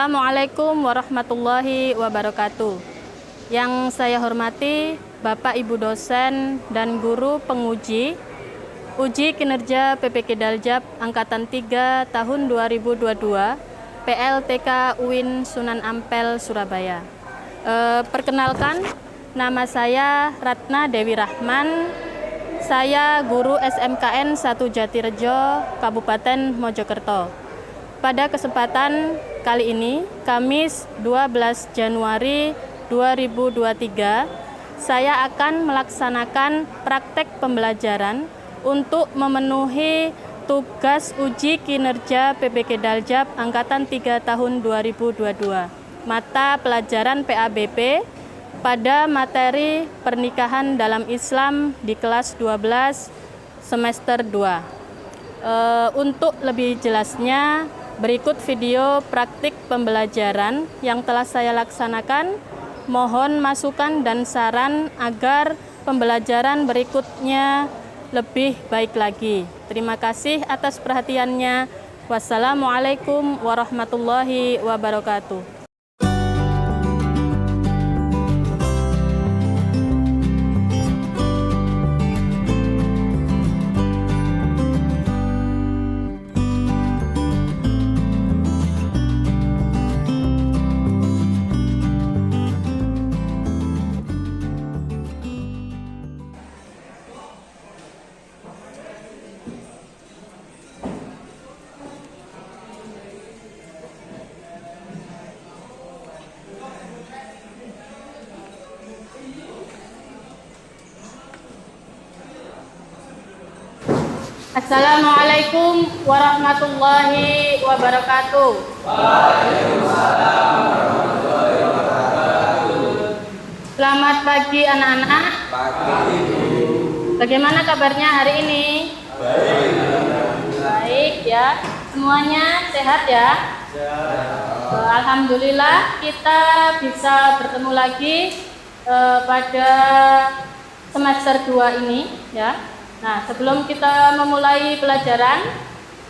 Assalamualaikum warahmatullahi wabarakatuh. Yang saya hormati Bapak Ibu dosen dan guru penguji Uji Kinerja PPK Daljab Angkatan 3 tahun 2022 PLTK UIN Sunan Ampel, Surabaya. Perkenalkan, nama saya Ratna Dewi Rahman. Saya guru SMKN 1 Jatirejo, Kabupaten Mojokerto. Pada kesempatan kali ini, Kamis 12 Januari 2023, saya akan melaksanakan praktek pembelajaran untuk memenuhi tugas uji kinerja PPK Daljab Angkatan 3 tahun 2022, mata pelajaran PABP pada materi pernikahan dalam Islam di kelas 12 semester 2. Untuk lebih jelasnya, berikut video praktik pembelajaran yang telah saya laksanakan. Mohon masukan dan saran agar pembelajaran berikutnya lebih baik lagi. Terima kasih atas perhatiannya. Wassalamualaikum warahmatullahi wabarakatuh. Assalamualaikum warahmatullahi wabarakatuh. Waalaikumsalam warahmatullahi wabarakatuh. Selamat pagi anak-anak. Pagi. Bagaimana kabarnya hari ini? Baik. Baik ya. Semuanya sehat ya? Sehat. Alhamdulillah kita bisa bertemu lagi pada semester 2 ini ya. Nah, sebelum kita memulai pelajaran,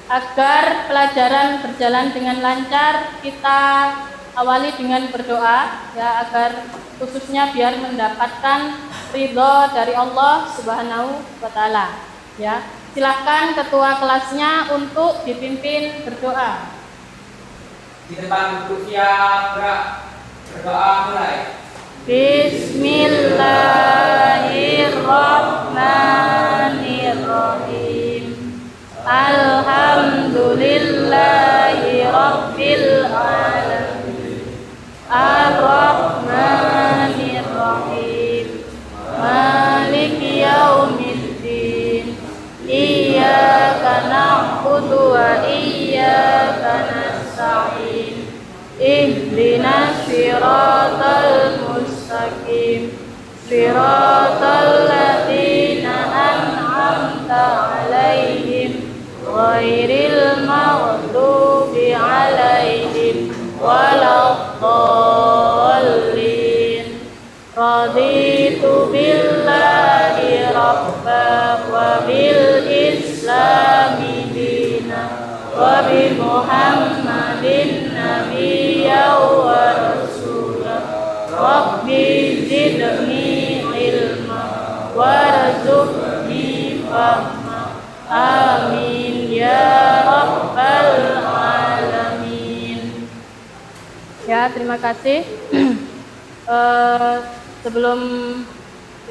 agar pelajaran berjalan dengan lancar, kita awali dengan berdoa ya, agar khususnya biar mendapatkan ridho dari Allah Subhanahu wa Ta'ala ya. Silakan ketua kelasnya untuk dipimpin berdoa. Di depan buku siap, gerak. Berdoa mulai. Bismillahirrahmanirrahim. Alhamdulillahi rabbil alamin. Ar-Rahmanir-Rahim. Maliki yaumiddin. Iyyaka na'budu wa iyyaka nasta'in. Ihdinas siratal mustaqim, siratal ladzina an'amta 'alaihim ghairil maghdubi 'alaihim waladdallin. Raditu billahi rabban wa bil islami dinan wa bi Muhammadin nabiyyan wa rasulah. Rabbi zidni ilma warzuqni fahma. Amin ya rabbal alamin. Ya, terima kasih. Sebelum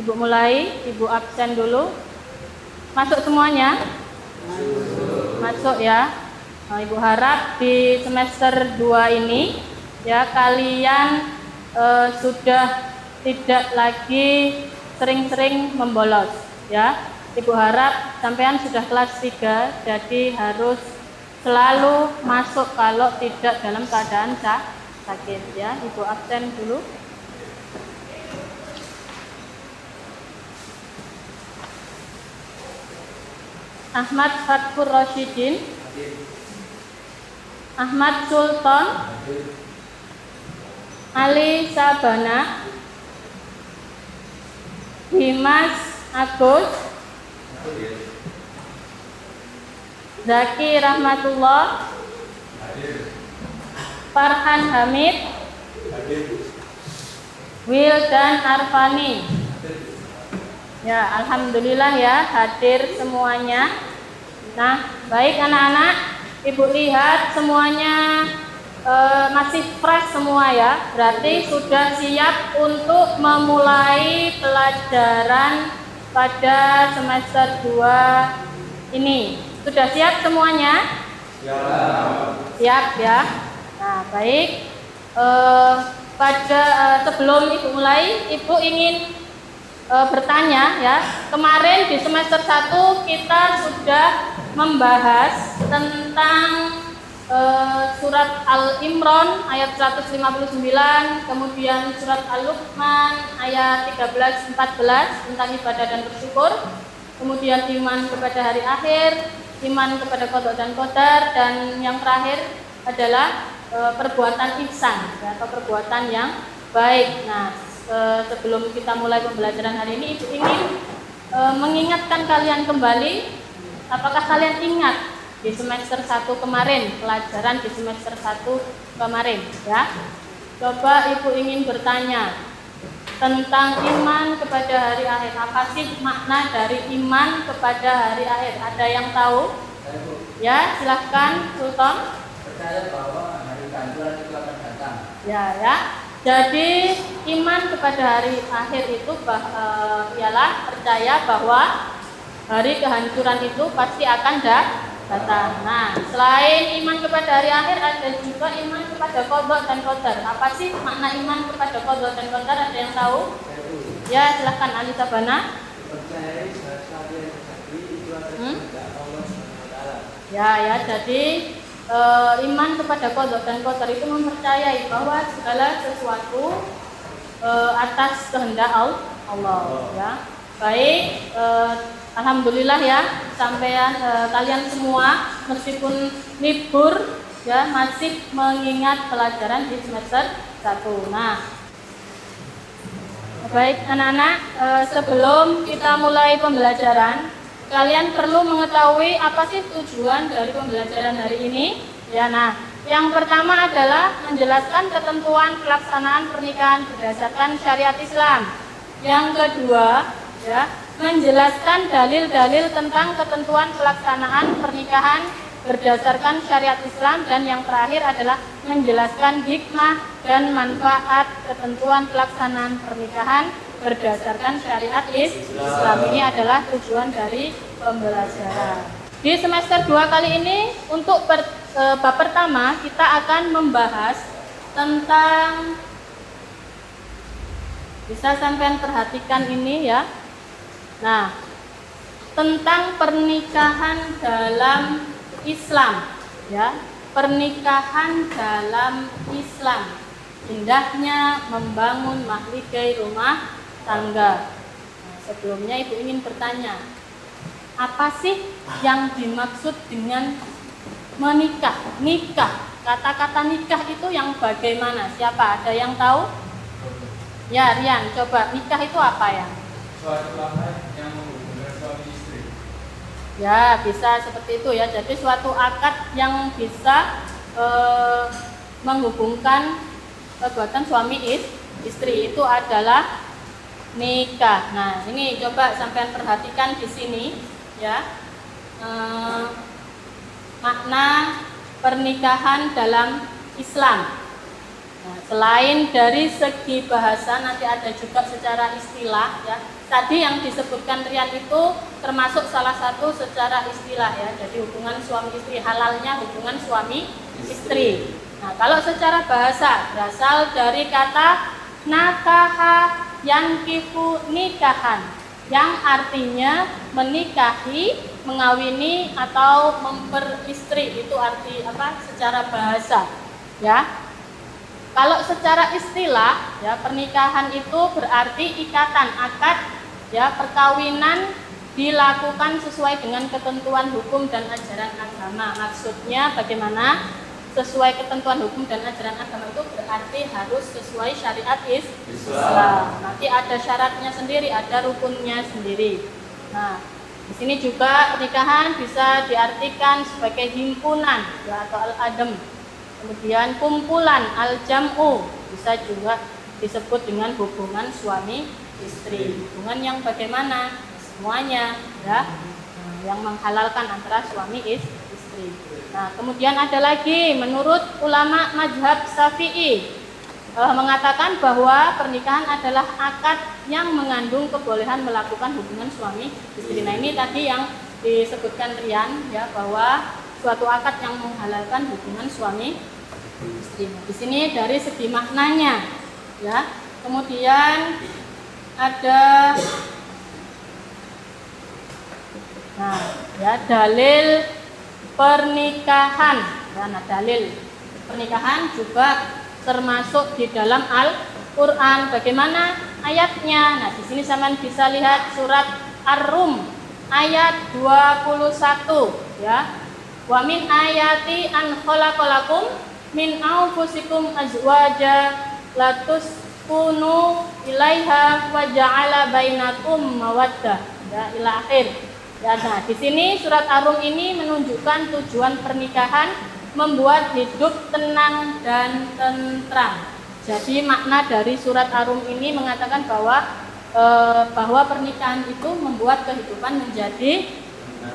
Ibu mulai, Ibu absen dulu. Masuk semuanya? Masuk ya. Nah, Ibu harap di semester 2 ini ya kalian sudah tidak lagi sering-sering membolos ya. Ibu harap sampean sudah kelas 3, jadi harus selalu masuk kalau tidak dalam keadaan sakit ya. Ibu absen dulu. Ahmad Fatkur Rasyidin, Ahmad Sultan, Ali Sabana, Dimas Agus, Zaki Rahmatullah, Farhan Hamid, Hadir. Wildan Arfani. Ya, alhamdulillah ya hadir semuanya. Nah, baik anak-anak, Ibu lihat semuanya masih fresh semua ya. Berarti sudah siap untuk memulai pelajaran pada semester 2 ini. Sudah siap semuanya? Siap ya. Nah, baik. Sebelum Ibu mulai, Ibu ingin bertanya ya. Kemarin di semester 1 kita sudah membahas tentang surat Al-Imran ayat 159, kemudian surat Al-Luqman ayat 13-14 tentang ibadah dan bersyukur, kemudian iman kepada hari akhir, iman kepada qada dan qadar, dan yang terakhir adalah perbuatan ihsan atau perbuatan yang baik. Nah, sebelum kita mulai pembelajaran hari ini, Ibu ingin mengingatkan kalian kembali, apakah kalian ingat di semester 1 kemarin, pelajaran di semester 1 kemarin ya? Coba Ibu ingin bertanya tentang iman kepada hari akhir. Apa sih makna dari iman kepada hari akhir? Ada yang tahu? Ya, silahkan Sultan. Percaya bahwa hari gantulan itu akan datang. Ya. Jadi iman kepada hari akhir itu ialah percaya bahwa hari kehancuran itu pasti akan datang. Nah, selain iman kepada hari akhir, ada juga iman kepada qada dan qadar. Apa sih makna iman kepada qada dan qadar? Ada yang tahu? Ya, silahkan Ali Sabana. Percaya sesuatu yang terjadi itu adalah kehendak Allah SWT. Ya, jadi iman kepada qada dan qadar itu mempercayai bahwa segala sesuatu atas kehendak Allah ya. Baik, alhamdulillah ya sampean kalian semua meskipun libur ya masih mengingat pelajaran di semester 1. Nah, baik anak-anak, sebelum kita mulai pembelajaran, kalian perlu mengetahui apa sih tujuan dari pembelajaran hari ini ya. Nah, yang pertama adalah menjelaskan ketentuan pelaksanaan pernikahan berdasarkan syariat Islam. Yang kedua ya, menjelaskan dalil-dalil tentang ketentuan pelaksanaan pernikahan berdasarkan syariat Islam, dan yang terakhir adalah menjelaskan hikmah dan manfaat ketentuan pelaksanaan pernikahan berdasarkan syariat Islam. Ini adalah tujuan dari pembelajaran. Di semester 2 kali ini untuk bab pertama kita akan membahas tentang, bisa sampean perhatikan ini ya. Nah, tentang pernikahan dalam Islam ya. Pernikahan dalam Islam, indahnya membangun mahligai rumah tangga. Nah, sebelumnya Ibu ingin bertanya, apa sih yang dimaksud dengan menikah? Nikah, kata-kata nikah itu yang bagaimana? Siapa? Ada yang tahu? Ya, Rian, coba nikah itu apa ya? Suatu akad yang menghubungkan suami istri. Ya, bisa seperti itu ya. Jadi suatu akad yang bisa menghubungkan perbuatan suami istri itu adalah nikah. Nah, ini coba sampean perhatikan di sini ya. Makna pernikahan dalam Islam. Nah, selain dari segi bahasa, nanti ada juga secara istilah ya. Tadi yang disebutkan Rian itu termasuk salah satu secara istilah ya. Jadi hubungan suami istri, halalnya hubungan suami istri. Nah, kalau secara bahasa berasal dari kata nakaha yankifu nikahan, yang artinya menikahi, mengawini atau memperistri. Itu arti apa secara bahasa ya. Kalau secara istilah ya, pernikahan itu berarti ikatan, akad ya, perkawinan dilakukan sesuai dengan ketentuan hukum dan ajaran agama. Maksudnya bagaimana? Sesuai ketentuan hukum dan ajaran agama itu berarti harus sesuai syariat Islam. Nanti ada syaratnya sendiri, ada rukunnya sendiri. Nah, di sini juga pernikahan bisa diartikan sebagai himpunan ya, atau al-adem. Kemudian kumpulan al-jam'u bisa juga disebut dengan hubungan suami istri. Hubungan yang bagaimana? Semuanya ya, yang menghalalkan antara suami istri. Nah, kemudian ada lagi menurut ulama mazhab Syafi'i mengatakan bahwa pernikahan adalah akad yang mengandung kebolehan melakukan hubungan suami istri. Nah, ini tadi yang disebutkan Rian ya, bahwa suatu akad yang menghalalkan hubungan suami istri. Di sini dari segi maknanya ya. Kemudian ada dalil pernikahan. Nah, dalil pernikahan juga termasuk di dalam Al-Qur'an. Bagaimana ayatnya? Nah, di sini sampean bisa lihat surat Ar-Rum ayat 21 ya. Wa min ayati an khalaqalakum min anfusikum azwaja latuskunu ilaiha wa ja'ala bainakum mawaddah ya ila akhir. Ya, nah, di sini surat Ar-Rum ini menunjukkan tujuan pernikahan membuat hidup tenang dan tentram. Jadi makna dari surat Ar-Rum ini mengatakan bahwa pernikahan itu membuat kehidupan menjadi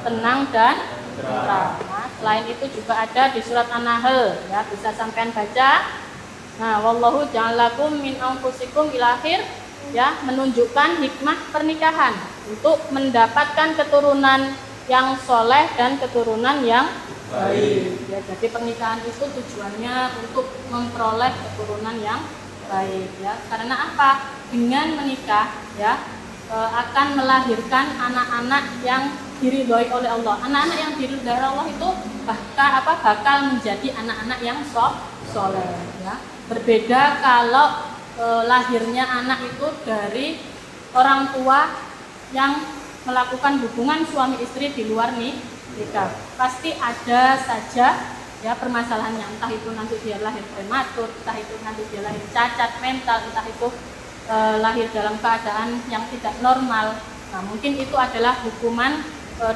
tenang dan tentram. Nah, selain itu juga ada di surat An-Nahl ya, bisa sampean baca. Nah, wallahu ja'alakum min anfusikum ila akhir ya, menunjukkan hikmah pernikahan untuk mendapatkan keturunan yang soleh dan keturunan yang baik. Ya, jadi pernikahan itu tujuannya untuk memperoleh keturunan yang baik ya. Karena apa? Dengan menikah ya akan melahirkan anak-anak yang diridhoi oleh Allah. Anak-anak yang diridhoi oleh Allah itu bakal menjadi anak-anak yang soleh ya. Berbeda kalau lahirnya anak itu dari orang tua yang melakukan hubungan suami istri di luar nikah. Pasti ada saja ya permasalahannya, entah itu nanti dia lahir prematur, entah itu nanti dia lahir cacat mental, entah itu lahir dalam keadaan yang tidak normal. Nah, mungkin itu adalah hukuman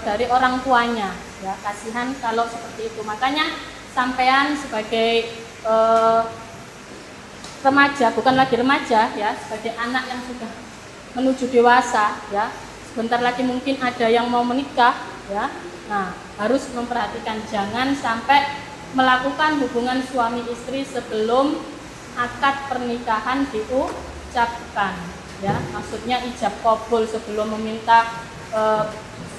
dari orang tuanya ya. Kasihan kalau seperti itu. Makanya sampean sebagai remaja, bukan lagi remaja ya, sebagai anak yang sudah menuju dewasa ya, sebentar lagi mungkin ada yang mau menikah ya. Nah, harus memperhatikan jangan sampai melakukan hubungan suami istri sebelum akad pernikahan diucapkan ya. Maksudnya ijab qabul, sebelum meminta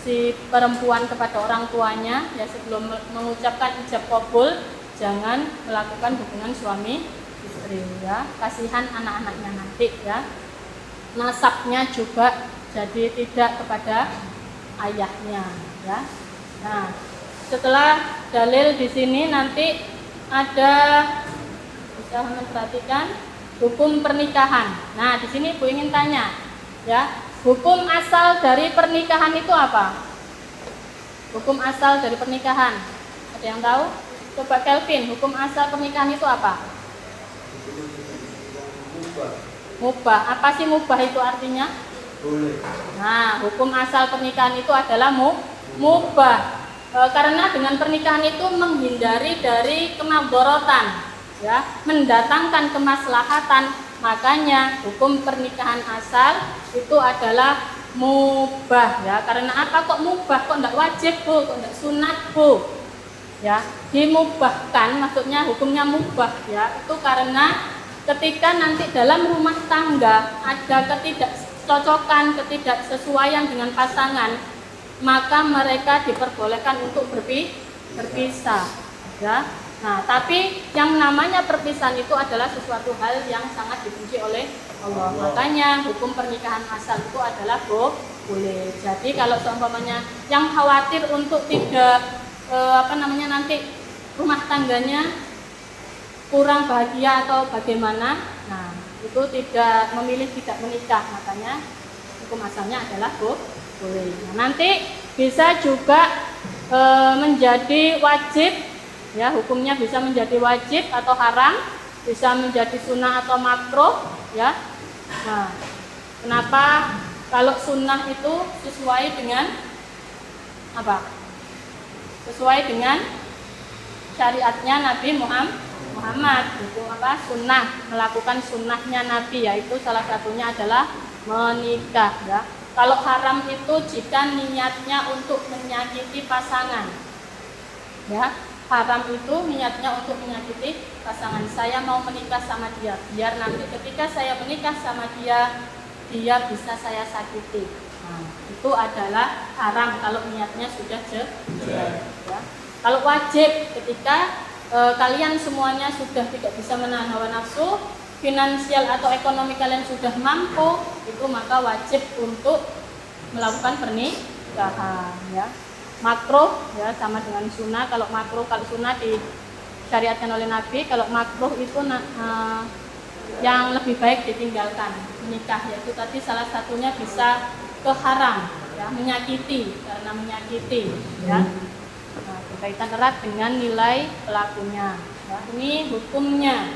si perempuan kepada orang tuanya ya, sebelum mengucapkan ijab qabul jangan melakukan hubungan suami istri ya. Kasihan anak-anaknya nanti ya. Nasabnya juga jadi tidak kepada ayahnya ya. Nah, setelah dalil di sini nanti ada, bisa memperhatikan hukum pernikahan. Nah, di sini Bu ingin tanya ya, hukum asal dari pernikahan itu apa? Hukum asal dari pernikahan, ada yang tahu? Coba Kelvin, hukum asal pernikahan itu apa? Mubah. Apa sih mubah itu artinya? Boleh. Nah, hukum asal pernikahan itu adalah mubah. Karena dengan pernikahan itu menghindari dari kemadharatan ya, mendatangkan kemaslahatan. Makanya hukum pernikahan asal itu adalah mubah ya. Karena apa kok mubah? Kok enggak wajib, Bu? Kok enggak sunat, Bu? Ya, dimubahkan, maksudnya hukumnya mubah ya. Itu karena ketika nanti dalam rumah tangga ada ketidakcocokan, ketidaksesuaian dengan pasangan, maka mereka diperbolehkan untuk berpisah ya. Nah, tapi yang namanya perpisahan itu adalah sesuatu hal yang sangat dibenci oleh Allah. Makanya hukum pernikahan asal itu adalah boleh. Jadi kalau seumpamanya yang khawatir untuk tidak nanti rumah tangganya kurang bahagia atau bagaimana, nah itu tidak memilih tidak menikah. Makanya hukum asalnya adalah boleh. Nah, nanti bisa juga menjadi wajib ya, hukumnya bisa menjadi wajib atau haram, bisa menjadi sunnah atau makruh ya. Nah, kenapa? Kalau sunnah itu sesuai dengan apa? Sesuai dengan syariatnya Nabi Muhammad Muhammad, itu apa? Sunnah, melakukan sunnahnya Nabi, yaitu salah satunya adalah menikah ya. Kalau haram itu jika niatnya untuk menyakiti pasangan. Ya, haram itu niatnya untuk menyakiti pasangan. Saya mau menikah sama dia, biar nanti ketika saya menikah sama dia, dia bisa saya sakiti. Nah, itu adalah haram kalau niatnya sudah jelas. Ya. Kalau wajib ketika kalian semuanya sudah tidak bisa menahan hawa nafsu, finansial atau ekonomi kalian sudah mampu, itu maka wajib untuk melakukan pernikahan ya. Makruh ya sama dengan sunnah. Kalau makruh, kalau sunnah disyariatkan oleh Nabi, kalau makruh itu yang lebih baik ditinggalkan menikah, yaitu tadi salah satunya bisa ke haram ya, menyakiti, karena menyakiti ya. Nah, berkaitan erat dengan nilai pelakunya ya. Ini hukumnya.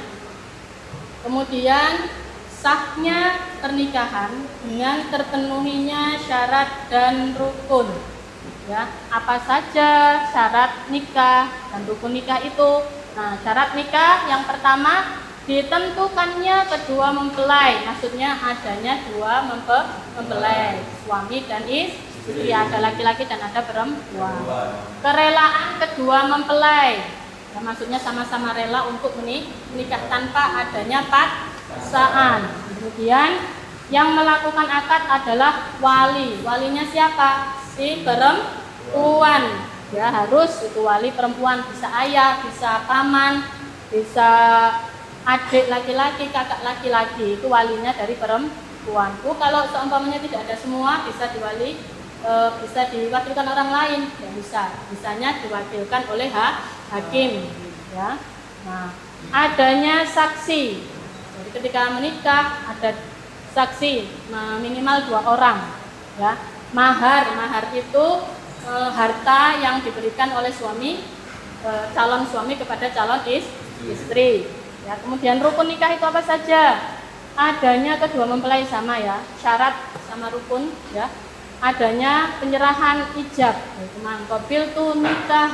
Kemudian sahnya pernikahan dengan terpenuhinya syarat dan rukun ya. Apa saja syarat nikah dan rukun nikah itu? Nah, syarat nikah yang pertama, ditentukannya kedua mempelai, maksudnya adanya dua mempelai, suami dan istri, ada laki-laki dan ada perempuan. Kerelaan kedua mempelai, ya, maksudnya sama-sama rela untuk menikah tanpa adanya paksaan. Kemudian yang melakukan akad adalah wali. Walinya siapa? Si perempuan. Ya, harus itu wali perempuan, bisa ayah, bisa paman, bisa adik laki-laki, kakak laki-laki, itu walinya dari perempuan. Kalau seumpamanya tidak ada semua, bisa bisa diwakilkan orang lain, ya bisanya diwakilkan oleh hakim ya. Nah, adanya saksi. Jadi ketika menikah ada saksi minimal 2 orang ya. Mahar itu harta yang diberikan oleh calon suami kepada calon istri ya. Kemudian rukun nikah itu apa saja? Adanya kedua mempelai sama ya, syarat sama rukun ya. Adanya penyerahan ijab, yaitu mangkobil tu nikah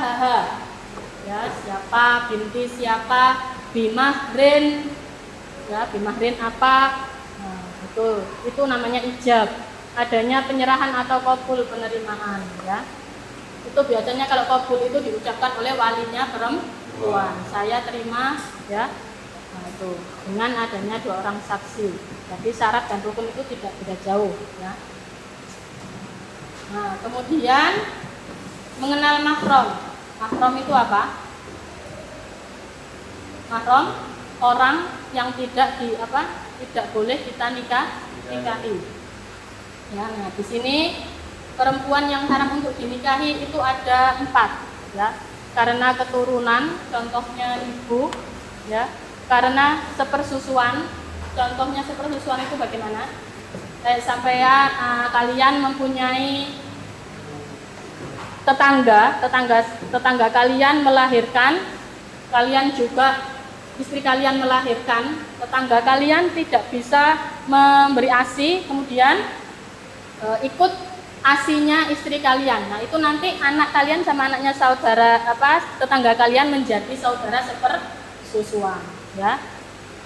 ya, siapa, binti siapa, bimahrin ya, bimahrin apa, nah, itu namanya ijab. Adanya penyerahan atau qabul, penerimaan ya. Itu biasanya kalau qabul itu diucapkan oleh walinya perempuan, saya terima ya. Nah, itu dengan adanya 2 orang saksi. Jadi syarat dan rukun itu tidak beda jauh ya. Nah, kemudian mengenal mahram. Mahram itu apa? Mahram orang yang tidak boleh kita nikahi. Ya, nah di sini perempuan yang haram untuk dinikahi itu ada 4 ya. Karena keturunan, contohnya ibu ya. Karena sepersusuan, contohnya sepersusuan itu bagaimana? Sampai kalian mempunyai tetangga kalian melahirkan, kalian juga istri kalian melahirkan, tetangga kalian tidak bisa memberi ASI, kemudian ikut ASInya istri kalian. Nah, itu nanti anak kalian sama anaknya tetangga kalian menjadi saudara sepersusuan ya.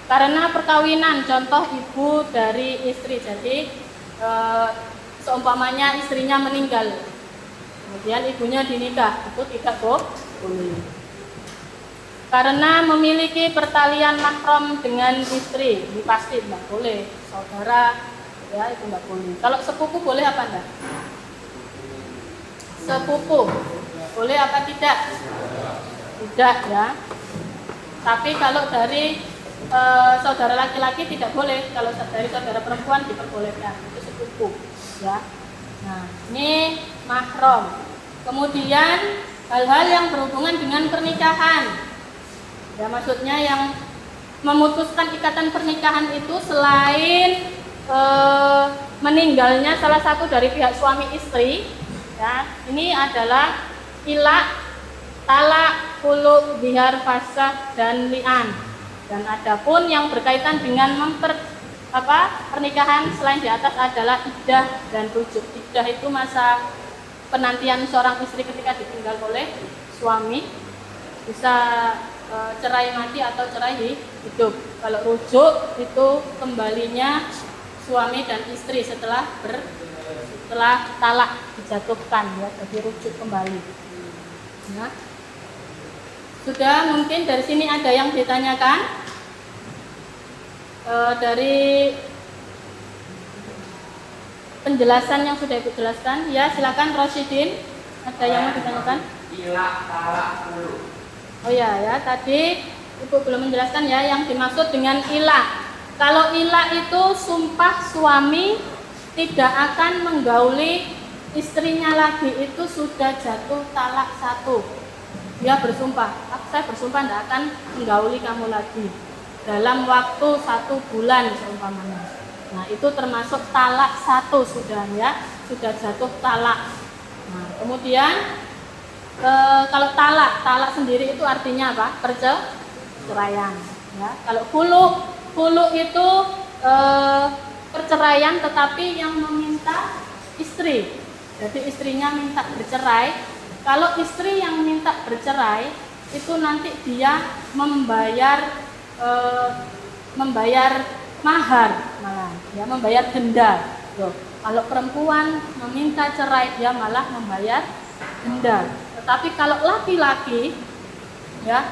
Karena perkawinan, contoh ibu dari istri, jadi seumpamanya istrinya meninggal, kemudian ibunya dinikah, itu tidak boleh. Karena memiliki pertalian mahram dengan istri, ini pasti tidak boleh. Saudara, ya itu tidak boleh. Kalau sepupu boleh apa enggak? Sepupu boleh apa tidak? Tidak ya. Tapi kalau dari saudara laki-laki tidak boleh, kalau dari saudara perempuan diperbolehkan, itu sepupu ya. Nah, ini mahram. Kemudian hal-hal yang berhubungan dengan pernikahan ya, maksudnya yang memutuskan ikatan pernikahan itu selain meninggalnya salah satu dari pihak suami istri ya, ini adalah ilak, talak, khulu, bihar, fasakh, dan li'an. Dan adapun yang berkaitan dengan pernikahan selain di atas adalah iddah dan rujuk. Iddah itu masa penantian seorang istri ketika ditinggal oleh suami, bisa cerai mati atau cerai hidup. Kalau rujuk itu kembalinya suami dan istri setelah talak dijatuhkan, ya, jadi rujuk kembali. Ya. Sudah, mungkin dari sini ada yang ditanyakan? Dari penjelasan yang sudah Ibu jelaskan, ya silakan Rosidin, ada yang mau ditanyakan? Ilah talak dulu. Oh ya, tadi Ibu belum menjelaskan ya yang dimaksud dengan ilah. Kalau ilah itu sumpah suami tidak akan menggauli istrinya lagi, itu sudah jatuh talak 1. Dia bersumpah, saya bersumpah tidak akan menggauli kamu lagi dalam waktu 1 bulan seumpamanya. Nah, itu termasuk talak 1 sudah, ya, sudah jatuh talak. Nah, kemudian kalau talak sendiri itu artinya apa? Perceraian. Ya. Kalau hulu itu perceraian, tetapi yang meminta istri. Jadi istrinya minta bercerai. Kalau istri yang minta bercerai itu nanti dia membayar mahar, malah ya, membayar denda. Loh, kalau perempuan meminta cerai dia malah membayar denda. Tetapi kalau laki-laki ya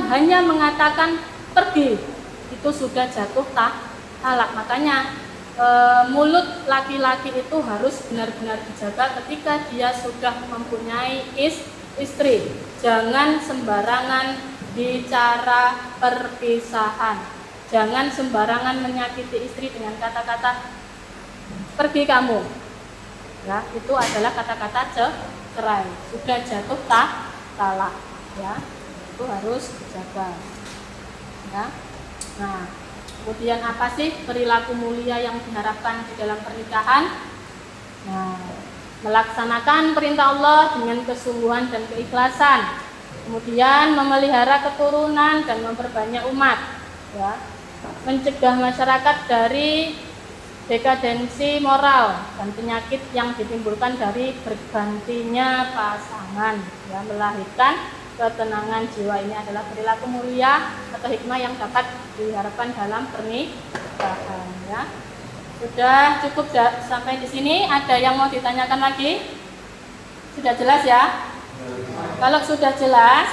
hanya mengatakan pergi, itu sudah jatuh talak. Makanya mulut laki-laki itu harus benar-benar dijaga ketika dia sudah mempunyai istri. Jangan sembarangan bicara perpisahan. Jangan sembarangan menyakiti istri dengan kata-kata pergi kamu. Ya, itu adalah kata-kata cerai. Sudah jatuh talak. Ya, itu harus dijaga. Ya. Nah, kemudian apa sih perilaku mulia yang diharapkan di dalam pernikahan? Nah, melaksanakan perintah Allah dengan kesungguhan dan keikhlasan. Kemudian memelihara keturunan dan memperbanyak umat. Ya. Mencegah masyarakat dari dekadensi moral dan penyakit yang ditimbulkan dari bergantinya pasangan, ya, melahirkan ketenangan jiwa. Ini adalah perilaku mulia atau hikmah yang dapat diharapkan dalam pernikahan. Ya. Sudah cukup sampai di sini. Ada yang mau ditanyakan lagi? Sudah jelas ya? Kalau sudah jelas,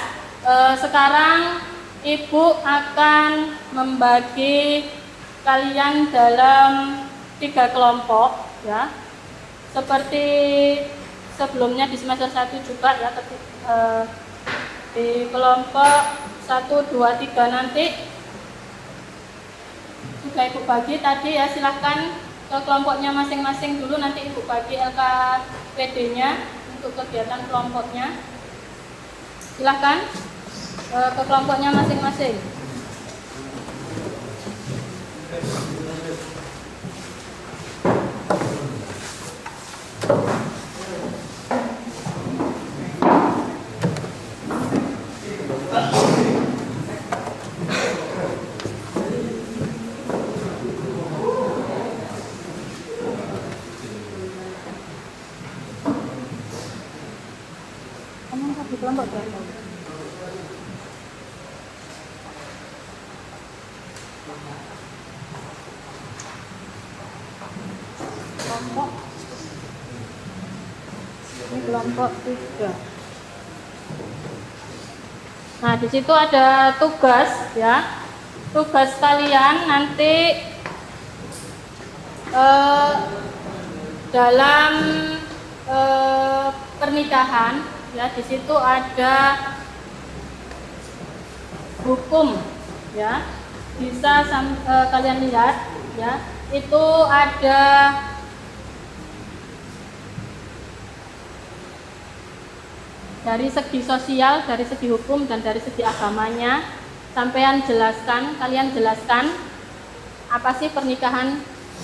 sekarang Ibu akan membagi kalian dalam 3 kelompok, ya. Seperti sebelumnya di semester 1 juga, ya, di kelompok 1, 2, 3 nanti sudah Ibu bagi tadi, ya. Silahkan ke kelompoknya masing-masing dulu, nanti Ibu bagi LKPD-nya untuk kegiatan kelompoknya. Silahkan ke kelompoknya masing-masing. Kamu satu kelompok berapa? Ini kelompok 3. Nah, di situ ada tugas, ya. Tugas kalian nanti dalam pernikahan, ya, di situ ada hukum, ya. Bisa kalian lihat, ya. Itu ada dari segi sosial, dari segi hukum, dan dari segi agamanya. Kalian jelaskan apa sih pernikahan,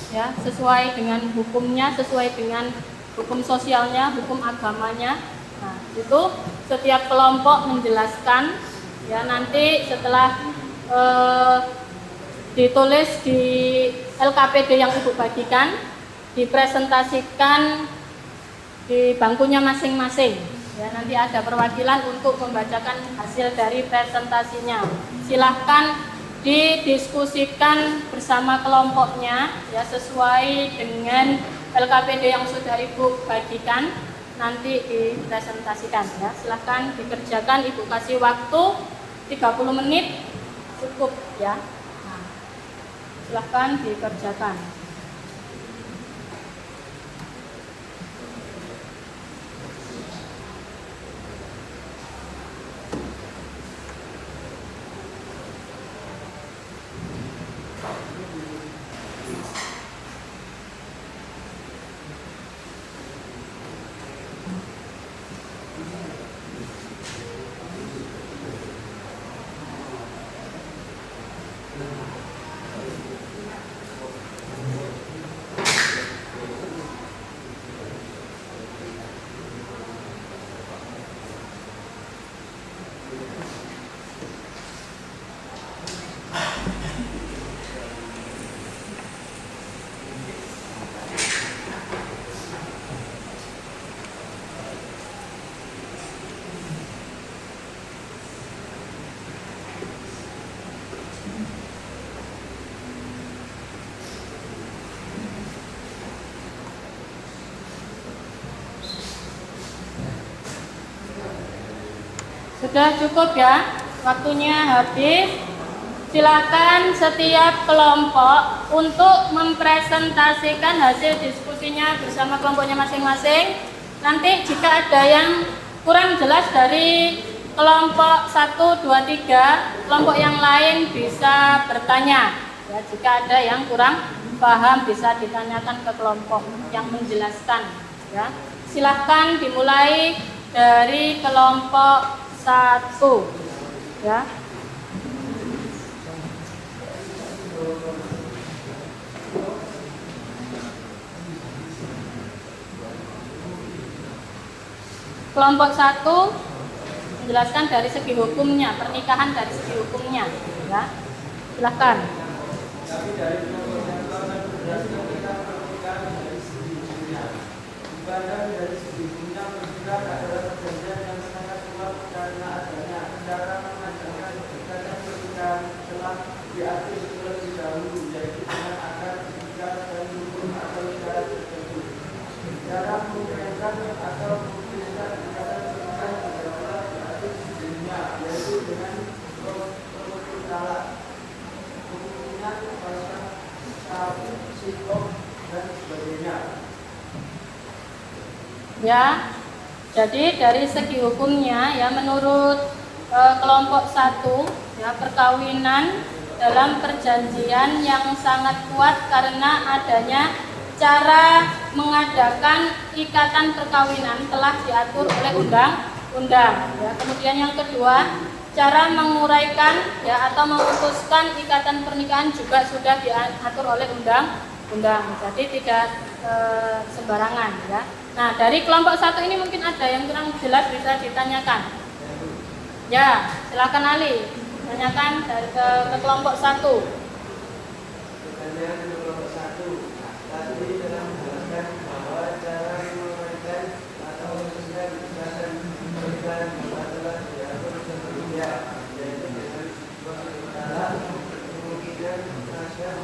ya, sesuai dengan hukumnya, sesuai dengan hukum sosialnya, hukum agamanya. Nah, itu setiap kelompok menjelaskan, ya. Nanti setelah ditulis di LKPD yang Ibu bagikan, dipresentasikan di bangkunya masing-masing. Ya, nanti ada perwakilan untuk membacakan hasil dari presentasinya. Silahkan didiskusikan bersama kelompoknya ya, sesuai dengan LKPD yang sudah Ibu bagikan, nanti dipresentasikan ya. Silahkan dikerjakan, Ibu kasih waktu 30 menit cukup ya. Nah, silahkan dikerjakan. Sudah cukup ya, waktunya habis. Silakan setiap kelompok untuk mempresentasikan hasil diskusinya bersama kelompoknya masing-masing. Nanti jika ada yang kurang jelas dari kelompok 1, 2, 3, kelompok yang lain bisa bertanya. Ya, jika ada yang kurang paham bisa ditanyakan ke kelompok yang menjelaskan. Ya, silahkan dimulai dari kelompok 1 ya. Kelompok 1 menjelaskan dari segi hukumnya, pernikahan dari segi hukumnya ya. Silahkan. Tapi dari kelompok yang telah berhasil kita pernikahan dari segi hukumnya. Ibadah dari segi hukumnya pernikahan adalah perjanjian yang sangat kuat karena adanya cara mengajarkan ikatan pernikahan telah diatur terlebih dahulu, yaitu dengan akad, nikah, dan rukun atau syarat tertentu. Cara mengumpulkan atau memutuskan ikatan pernikahan adalah diatur sebelumnya, yaitu dengan protokol talak, kemungkinan pasang, sabu, sikop, dan sebagainya. Ya, jadi dari segi hukumnya ya, menurut kelompok 1 ya, perkawinan dalam perjanjian yang sangat kuat karena adanya cara mengadakan ikatan perkawinan telah diatur oleh undang-undang ya. Kemudian yang kedua, cara menguraikan ya atau memutuskan ikatan pernikahan juga sudah diatur oleh undang-undang. Jadi tidak sembarangan ya. Nah, dari kelompok 1 ini mungkin ada yang kurang jelas, bisa ditanyakan. Ya, silakan Ali, tanyakan dari ke kelompok 1. Pertanyaan ke kelompok 1. Tadi telah menjelaskan bahwa cara menguraikan atau memutuskan ikatan pernikahan adalah diatur sebelumnya, yaitu dengan protokol talak, kemungkinan pasang,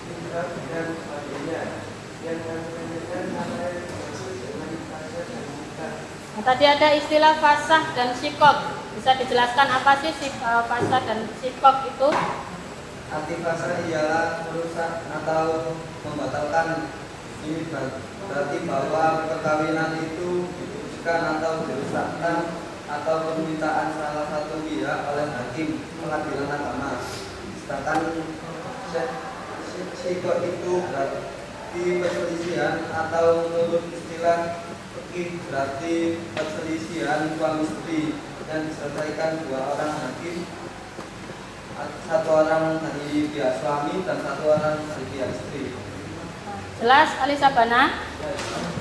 sikap, dan sebagainya. Yang kami tanyakan apa yang dimaksud dengan fasah dan nikah. Nah, tadi ada istilah fasah dan sikok. Bisa dijelaskan apa sih fasah dan sikok itu? Arti fasah ialah merusak atau membatalkan. Ini berarti bahwa perkawinan itu diputuskan atau dirusakkan atau permintaan salah satu pihak oleh hakim pengadilan agama. Sedangkan sikok itu berarti perselisihan atau menurut istilah fikih berarti perselisihan suami istri yang diselesaikan dua orang hakim, satu orang dari pihak suami dan satu orang dari pihak istri. Jelas, Ali Sabana?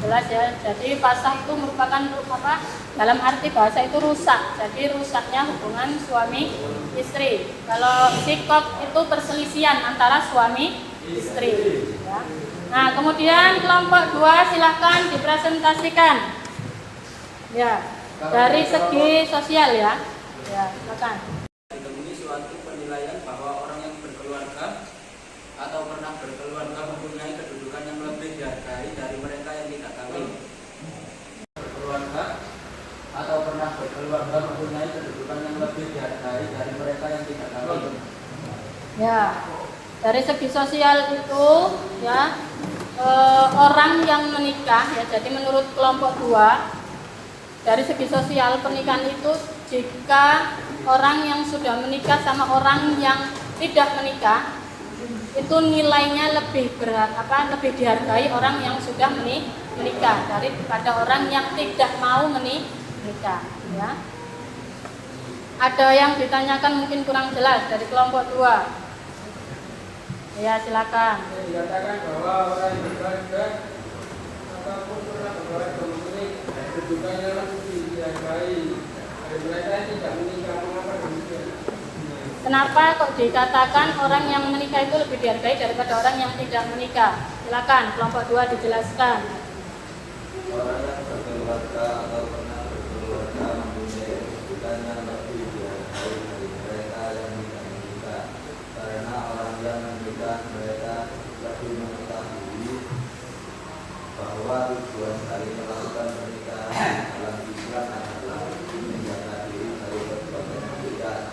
Jelas ya. Jadi fasah itu merupakan apa? Dalam arti bahasa itu rusak. Jadi rusaknya hubungan suami istri. Kalau sikok itu perselisihan antara suami istri. Ya. Nah, kemudian kelompok 2 silahkan dipresentasikan. Ya. Dari segi sosial ya. Ya, silakan. Ditemui suatu penilaian bahwa orang yang berkeluarga atau pernah berkeluarga mempunyai kedudukan yang lebih dihargai dari mereka yang tidak kawin. Berkeluarga atau pernah berkeluarga mempunyai kedudukan yang lebih dihargai dari mereka yang tidak kawin. Ya, dari segi sosial itu ya orang yang menikah ya, jadi menurut kelompok 2 dari segi sosial pernikahan itu jika orang yang sudah menikah sama orang yang tidak menikah itu nilainya lebih lebih dihargai orang yang sudah menikah daripada orang yang tidak mau menikah ya. Ada yang ditanyakan mungkin kurang jelas dari kelompok 2. Ya, silakan. Dikatakan bahwa orang yang berkeluarga ataupun pernah berkeluarga mempunyai kedudukan yang lebih dihargai dari mereka yang tidak menikah. Mengapa demikian? Kenapa kok dikatakan orang yang menikah itu lebih dihargai daripada orang yang tidak menikah? Silakan, kelompok 2 dijelaskan. Orang yang berkeluarga atau pernah berkeluarga mempunyai kedudukan yang lebih dihargai dari mereka yang tidak menikah, karena orang yang menikah mereka lebih mengetahui bahwa tujuan dari melakukan pernikahan dalam Islam adalah menjaga diri dari berbagai penyakit,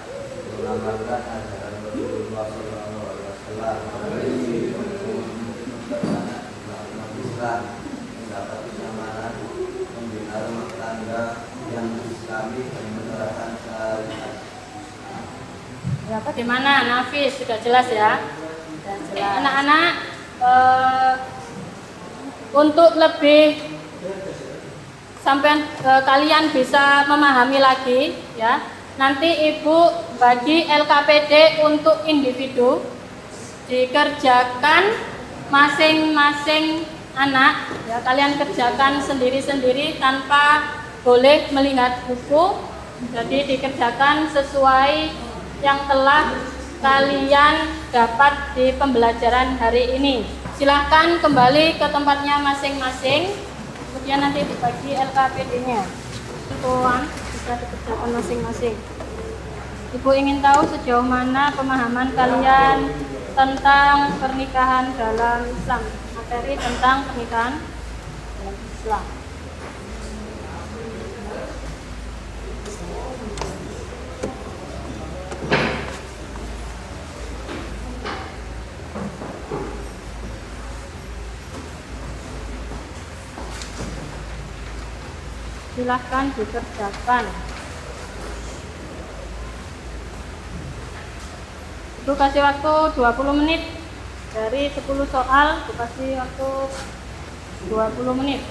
mengamalkan ajaran Rasulullah SAW, umat Islam, mendapat kenyamanan, membina rumah tangga yang islami dan menerapkan syariat. Ya, bagaimana? Nafis, sudah jelas ya? Sudah jelas. Anak-anak, untuk lebih sampai kalian bisa memahami lagi ya, nanti ibu bagi LKPD untuk individu dikerjakan masing-masing anak ya, kalian kerjakan sendiri-sendiri tanpa boleh melihat buku, jadi dikerjakan sesuai yang telah kalian dapat di pembelajaran hari ini. Silahkan kembali ke tempatnya masing-masing, kemudian nanti dibagi LKPD-nya. Tuan bisa dikerjakan masing-masing. Ibu ingin tahu sejauh mana pemahaman kalian tentang pernikahan dalam Islam, materi tentang pernikahan dalam Islam. Silahkan dikerjakan. Ibu kasih waktu 20 menit. Dari 10 soal, ibu kasih waktu 20 menit.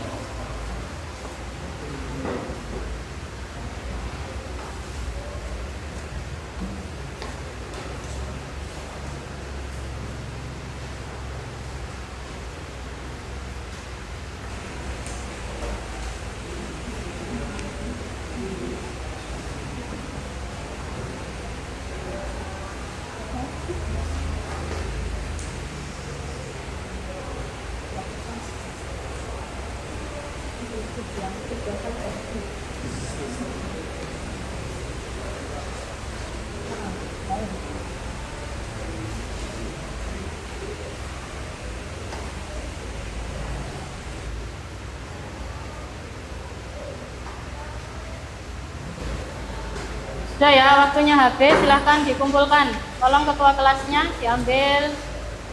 Sudah ya, waktunya habis, silahkan dikumpulkan. Tolong ketua kelasnya diambil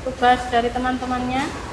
tugas dari teman-temannya.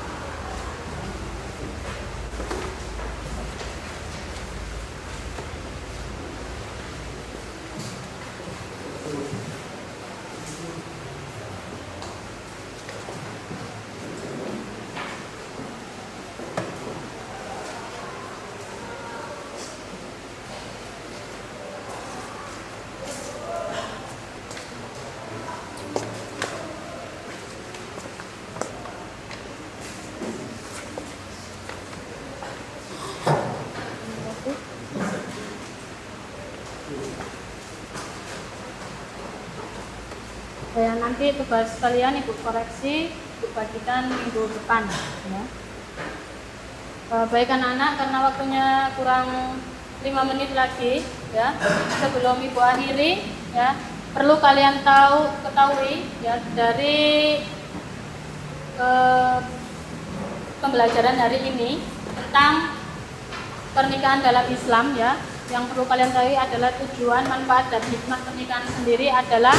Ya, nanti tugas kalian ibu koreksi, ibu bagikan minggu depan ya. Baik anak-anak, karena waktunya kurang 5 menit lagi ya. Sebelum Ibu akhiri ya, perlu kalian ketahui ya dari pembelajaran hari ini tentang pernikahan dalam Islam ya. Yang perlu kalian tahu adalah tujuan, manfaat, dan hikmah pernikahan sendiri adalah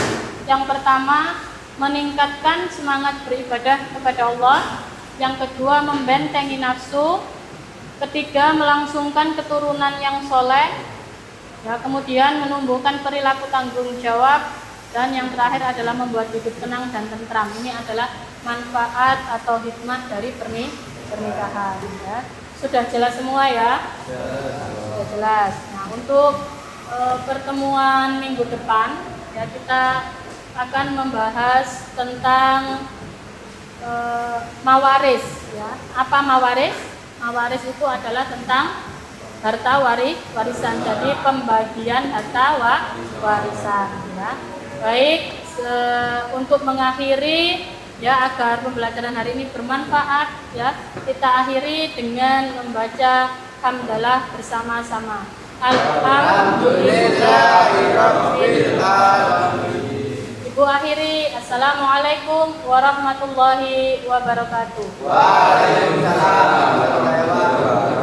yang pertama meningkatkan semangat beribadah kepada Allah, yang kedua membentengi nafsu, ketiga melangsungkan keturunan yang soleh ya, kemudian menumbuhkan perilaku tanggung jawab, dan yang terakhir adalah membuat hidup tenang dan tentram. Ini adalah manfaat atau hikmah dari pernikahan ya. Sudah jelas semua ya? Sudah jelas. Nah, untuk pertemuan minggu depan ya, kita akan membahas tentang mawaris ya. Apa mawaris? Mawaris itu adalah tentang harta warisan. Jadi pembagian harta warisan ya. Baik, untuk mengakhiri ya, agar pembelajaran hari ini bermanfaat ya, kita akhiri dengan membaca hamdalah bersama-sama. Alhamdulillahirabbil alamin. Ibu akhiri, assalamualaikum warahmatullahi wabarakatuh. Waalaikumsalam warahmatullahi wabarakatuh.